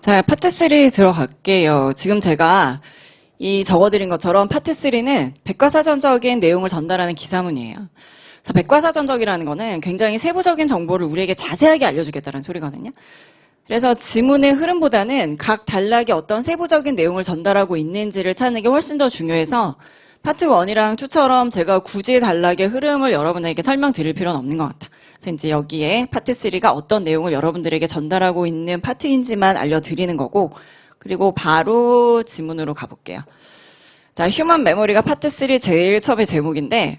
자, 파트 3 들어갈게요. 지금 제가 이 적어드린 것처럼 파트 3는 백과사전적인 내용을 전달하는 기사문이에요. 그래서 백과사전적이라는 거는 굉장히 세부적인 정보를 우리에게 자세하게 알려주겠다는 소리거든요. 그래서 지문의 흐름보다는 각 단락이 어떤 세부적인 내용을 전달하고 있는지를 찾는 게 훨씬 더 중요해서 파트 1이랑 2처럼 제가 굳이 단락의 흐름을 여러분에게 설명드릴 필요는 없는 것 같아. 그래서 이제 여기에 파트 3가 어떤 내용을 여러분들에게 전달하고 있는 파트인지만 알려드리는 거고, 그리고 바로 지문으로 가볼게요. 자, 휴먼 메모리가 파트 3 제일 처음의 제목인데,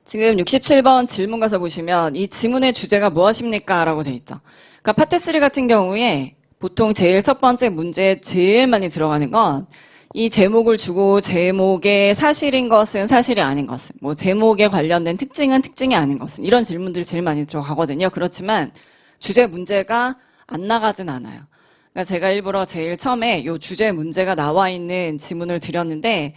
지금 67번 질문 가서 보시면 이 지문의 주제가 무엇입니까? 라고 되어 있죠. 그러니까 파트 3 같은 경우에 보통 제일 첫 번째 문제에 제일 많이 들어가는 건 이 제목을 주고 제목의 사실인 것은 사실이 아닌 것은, 뭐 제목에 관련된 특징은 특징이 아닌 것은, 이런 질문들이 제일 많이 들어가거든요. 그렇지만 주제 문제가 안 나가진 않아요. 그러니까 제가 일부러 제일 처음에 이 주제 문제가 나와 있는 지문을 드렸는데,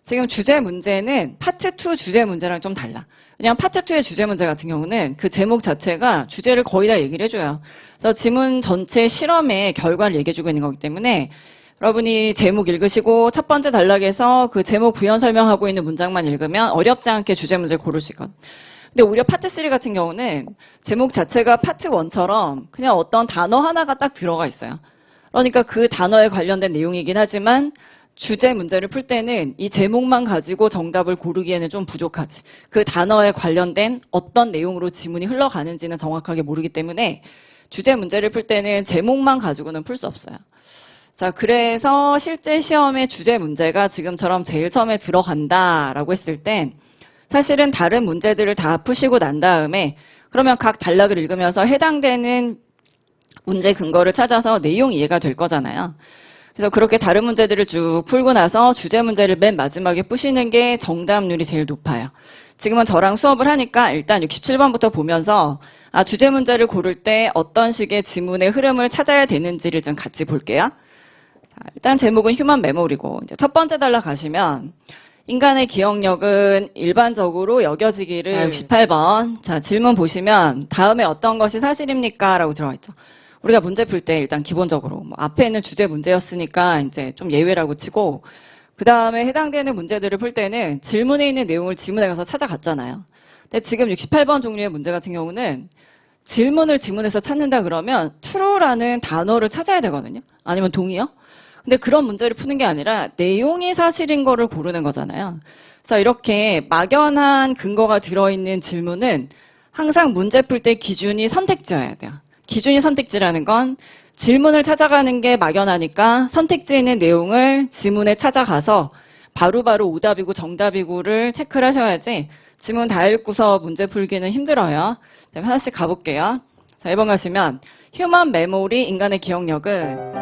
지금 주제 문제는 파트 2 주제 문제랑 좀 달라. 왜냐하면 파트 2의 주제 문제 같은 경우는 그 제목 자체가 주제를 거의 다 얘기를 해줘요. 그래서 지문 전체 실험의 결과를 얘기해주고 있는 거기 때문에 여러분이 제목 읽으시고 첫 번째 단락에서 그 제목 부연 설명하고 있는 문장만 읽으면 어렵지 않게 주제 문제를 고를 수 있거든요. 근데 오히려 파트 3 같은 경우는 제목 자체가 파트 1처럼 그냥 어떤 단어 하나가 딱 들어가 있어요. 그러니까 그 단어에 관련된 내용이긴 하지만 주제 문제를 풀 때는 이 제목만 가지고 정답을 고르기에는 좀 부족하지. 그 단어에 관련된 어떤 내용으로 지문이 흘러가는지는 정확하게 모르기 때문에 주제 문제를 풀 때는 제목만 가지고는 풀 수 없어요. 자, 그래서 실제 시험의 주제 문제가 지금처럼 제일 처음에 들어간다라고 했을 땐 사실은 다른 문제들을 다 푸시고 난 다음에 그러면 각 단락을 읽으면서 해당되는 문제 근거를 찾아서 내용 이해가 될 거잖아요. 그래서 그렇게 다른 문제들을 쭉 풀고 나서 주제 문제를 맨 마지막에 푸시는 게 정답률이 제일 높아요. 지금은 저랑 수업을 하니까 일단 67번부터 보면서 주제 문제를 고를 때 어떤 식의 지문의 흐름을 찾아야 되는지를 좀 같이 볼게요. 자, 일단 제목은 휴먼 메모리고 이제 첫 번째 단락 가시면 인간의 기억력은 일반적으로 여겨지기를 68번. 자, 질문 보시면 다음에 어떤 것이 사실입니까? 라고 들어가 있죠. 우리가 문제 풀 때 일단 기본적으로 뭐 앞에는 주제 문제였으니까 이제 좀 예외라고 치고 그 다음에 해당되는 문제들을 풀 때는 질문에 있는 내용을 지문에 가서 찾아갔잖아요. 근데 지금 68번 종류의 문제 같은 경우는 질문을 지문에서 찾는다 그러면 true라는 단어를 찾아야 되거든요. 아니면 동의어? 근데 그런 문제를 푸는 게 아니라 내용이 사실인 거를 고르는 거잖아요. 그래서 이렇게 막연한 근거가 들어있는 질문은 항상 문제 풀 때 기준이 선택지여야 돼요. 기준이 선택지라는 건 질문을 찾아가는 게 막연하니까 선택지에 있는 내용을 지문에 찾아가서 바로바로 오답이고 정답이고를 체크를 하셔야지 지문 다 읽고서 문제 풀기는 힘들어요. 하나씩 가볼게요. 자, 1번 가시면 휴먼 메모리 인간의 기억력은